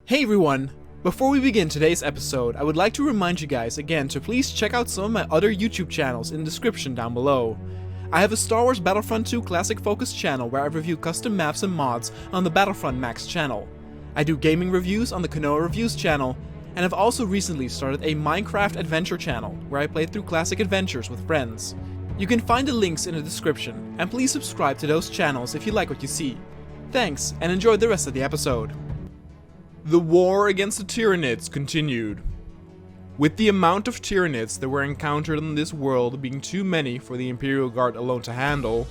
Hey everyone! Before we begin today's episode, I would like to remind you guys again to please check out some of my other YouTube channels in the description down below. I have a Star Wars Battlefront 2 Classic Focus channel where I review custom maps and mods on the Battlefront Max channel. I do gaming reviews on the Kanoa Reviews channel, and I've also recently started a Minecraft adventure channel where I play through classic adventures with friends. You can find the links in the description, and please subscribe to those channels if you like what you see. Thanks, and enjoy the rest of the episode. The war against the Tyranids continued. With the amount of Tyranids that were encountered in this world being too many for the Imperial Guard alone to handle,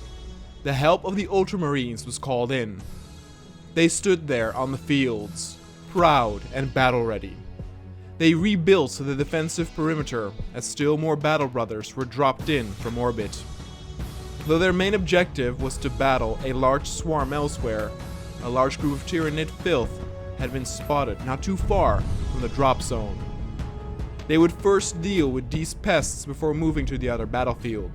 the help of the Ultramarines was called in. They stood there on the fields, proud and battle-ready. They rebuilt the defensive perimeter as still more battle brothers were dropped in from orbit. Though their main objective was to battle a large swarm elsewhere, a large group of Tyranid filth had been spotted not too far from the drop zone. They would first deal with these pests before moving to the other battlefield.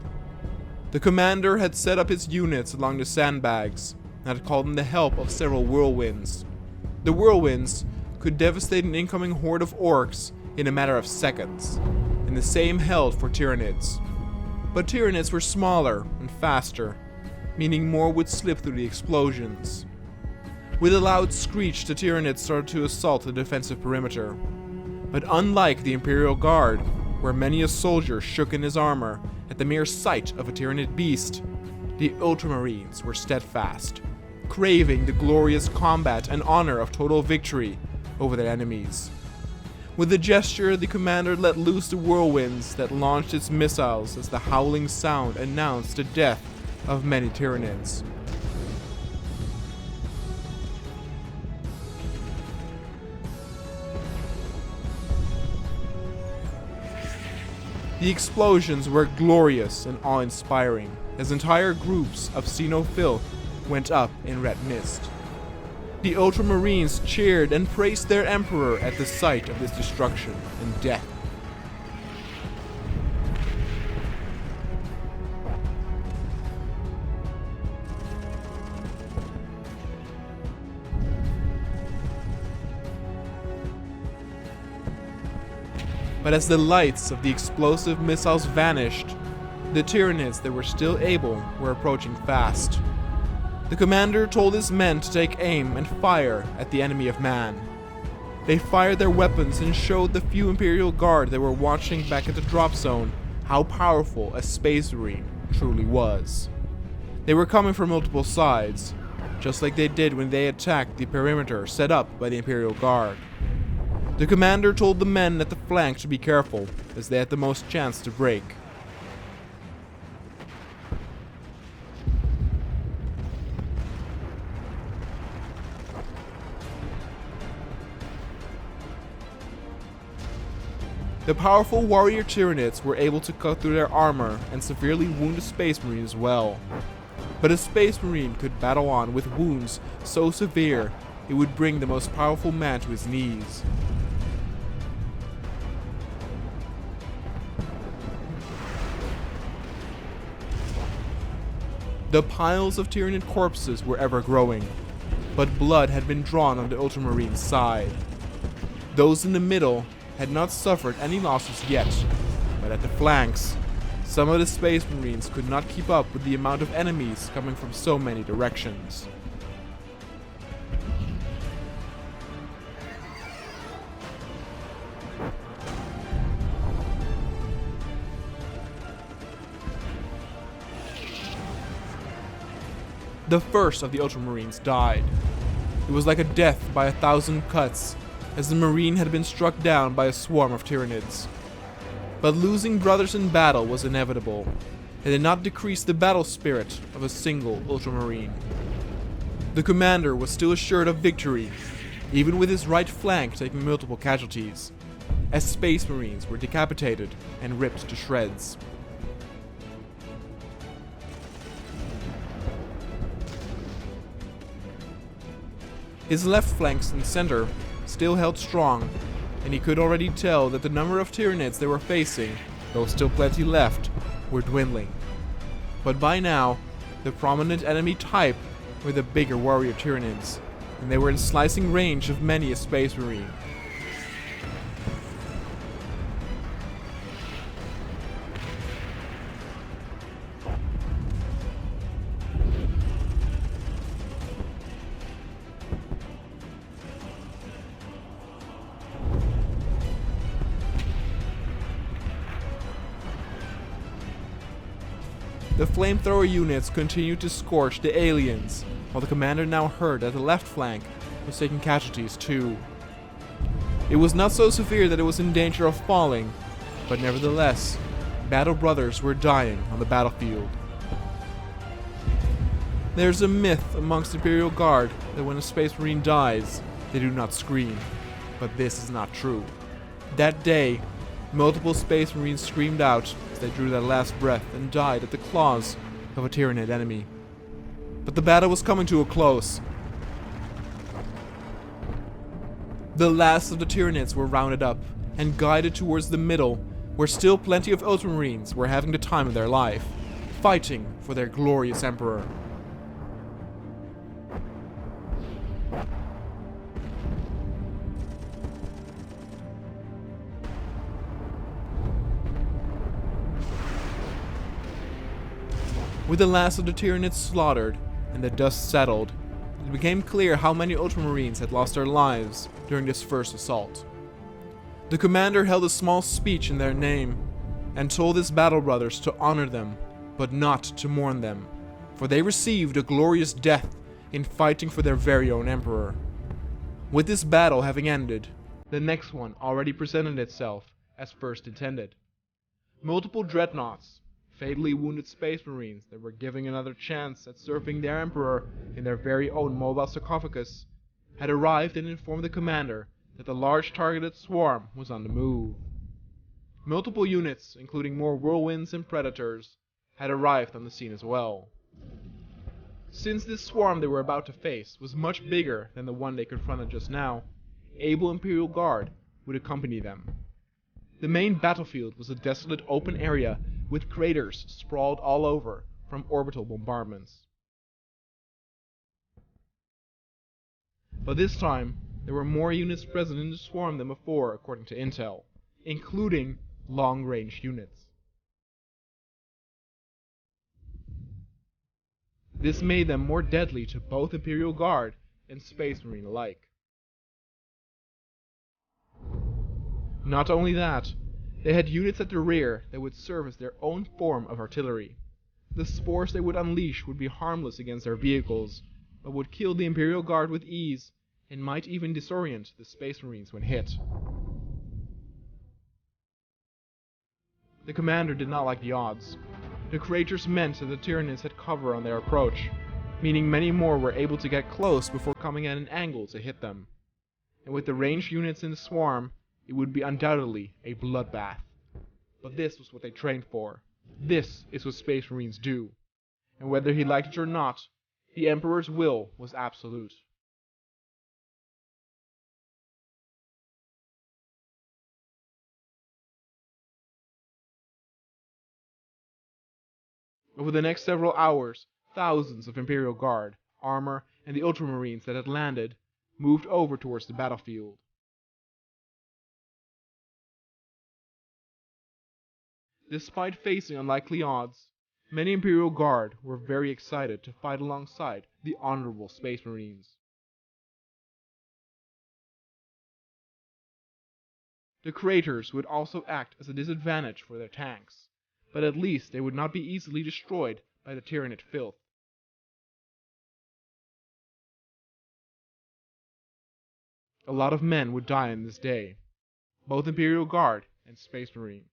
The commander had set up his units along the sandbags and had called in the help of several whirlwinds. The whirlwinds could devastate an incoming horde of orcs in a matter of seconds, and the same held for Tyranids. But Tyranids were smaller and faster, meaning more would slip through the explosions. With a loud screech, the Tyranids started to assault the defensive perimeter. But unlike the Imperial Guard, where many a soldier shook in his armor at the mere sight of a Tyranid beast, the Ultramarines were steadfast, craving the glorious combat and honor of total victory over their enemies. With a gesture, the commander let loose the whirlwinds that launched its missiles as the howling sound announced the death of many Tyranids. The explosions were glorious and awe-inspiring, as entire groups of xenofilth went up in red mist. The Ultramarines cheered and praised their emperor at the sight of this destruction and death. But as the lights of the explosive missiles vanished, the Tyranids that were still able were approaching fast. The commander told his men to take aim and fire at the enemy of man. They fired their weapons and showed the few Imperial Guard that were watching back at the drop zone how powerful a Space Marine truly was. They were coming from multiple sides, just like they did when they attacked the perimeter set up by the Imperial Guard. The commander told the men at the flank to be careful, as they had the most chance to break. The powerful warrior Tyranids were able to cut through their armor and severely wound a Space Marine as well. But a Space Marine could battle on with wounds so severe it would bring the most powerful man to his knees. The piles of Tyranid corpses were ever growing, but blood had been drawn on the Ultramarines' side. Those in the middle had not suffered any losses yet, but at the flanks, some of the Space Marines could not keep up with the amount of enemies coming from so many directions. The first of the Ultramarines died. It was like a death by 1,000 cuts, as the Marine had been struck down by a swarm of Tyranids. But losing brothers in battle was inevitable. It did not decrease the battle spirit of a single Ultramarine. The commander was still assured of victory, even with his right flank taking multiple casualties, as Space Marines were decapitated and ripped to shreds. His left flanks and center still held strong, and he could already tell that the number of Tyranids they were facing, though still plenty left, were dwindling. But by now, the prominent enemy type were the bigger warrior Tyranids, and they were in slicing range of many a Space Marine. The flamethrower units continued to scorch the aliens, while the commander now heard that the left flank was taking casualties too. It was not so severe that it was in danger of falling, but nevertheless, battle brothers were dying on the battlefield. There's a myth amongst the Imperial Guard that when a Space Marine dies, they do not scream, but this is not true. That day, multiple Space Marines screamed out as they drew their last breath and died at the claws of a Tyranid enemy. But the battle was coming to a close. The last of the Tyranids were rounded up and guided towards the middle, where still plenty of Ultramarines were having the time of their life, fighting for their glorious Emperor. With the last of the Tyranids slaughtered and the dust settled, it became clear how many Ultramarines had lost their lives during this first assault. The commander held a small speech in their name and told his battle brothers to honor them, but not to mourn them, for they received a glorious death in fighting for their very own emperor. With this battle having ended, the next one already presented itself as first intended. Multiple dreadnoughts, fatally wounded Space Marines that were giving another chance at serving their emperor in their very own mobile sarcophagus, had arrived and informed the commander that the large targeted swarm was on the move. Multiple units, including more whirlwinds and predators, had arrived on the scene as well. Since this swarm they were about to face was much bigger than the one they confronted just now, able Imperial Guard would accompany them. The main battlefield was a desolate open area with craters sprawled all over from orbital bombardments. But this time, there were more units present in the swarm than before, according to intel, including long-range units. This made them more deadly to both Imperial Guard and Space Marine alike. Not only that, they had units at the rear that would serve as their own form of artillery. The spores they would unleash would be harmless against their vehicles, but would kill the Imperial Guard with ease, and might even disorient the Space Marines when hit. The commander did not like the odds. The craters meant that the Tyranids had cover on their approach, meaning many more were able to get close before coming at an angle to hit them. And with the ranged units in the swarm, it would be undoubtedly a bloodbath. But this was what they trained for. This is what Space Marines do. And whether he liked it or not, the Emperor's will was absolute. Over the next several hours, thousands of Imperial Guard, armor, and the Ultramarines that had landed moved over towards the battlefield. Despite facing unlikely odds, many Imperial Guard were very excited to fight alongside the honorable Space Marines. The craters would also act as a disadvantage for their tanks, but at least they would not be easily destroyed by the Tyranid filth. A lot of men would die on this day, both Imperial Guard and Space Marine.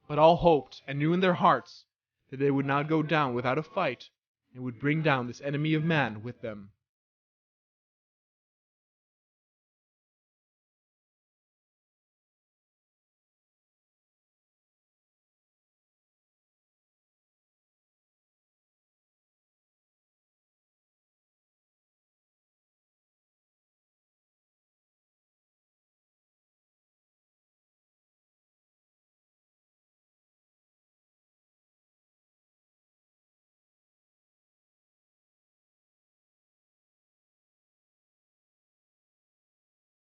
But all hoped and knew in their hearts that they would not go down without a fight and would bring down this enemy of man with them.